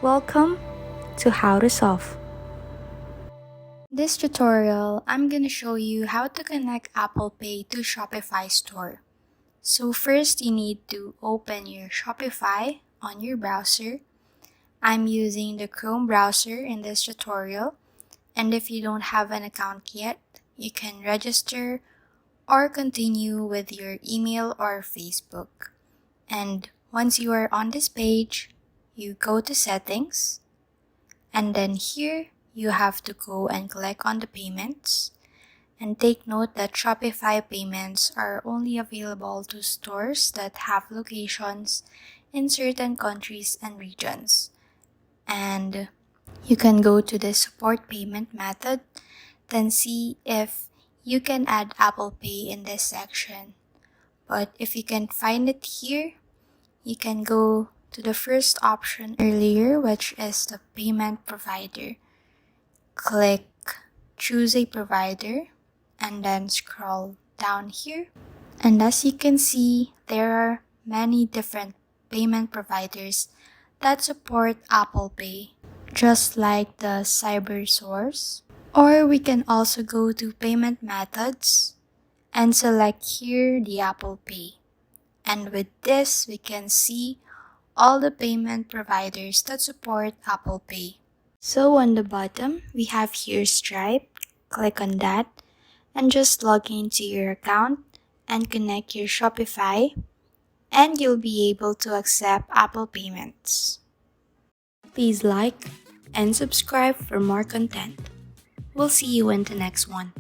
Welcome to How to Solve. This tutorial, I'm gonna show you how to connect Apple Pay to Shopify store. So first, you need to open your Shopify on your browser. I'm using the Chrome browser in this tutorial, and if you don't have an account yet, you can register or continue with your email or Facebook. And once you are on this page, you go to settings, and then here you have to go and click on the payments. And take note that Shopify payments are only available to stores that have locations in certain countries and regions. And you can go to the support payment method, then see if you can add Apple Pay in this section. But if you can't find it here, you can go to the first option earlier, which is the payment provider. Click choose a provider and then scroll down here. And as you can see, there are many different payment providers that support Apple Pay, just like the CyberSource. Or we can also go to payment methods and select here the Apple Pay. And with this, we can see all the payment providers that support Apple Pay. So on the bottom, we have here Stripe. Click on that and just log into your account and connect your Shopify, and you'll be able to accept Apple payments. Please like and subscribe for more content. We'll see you in the next one.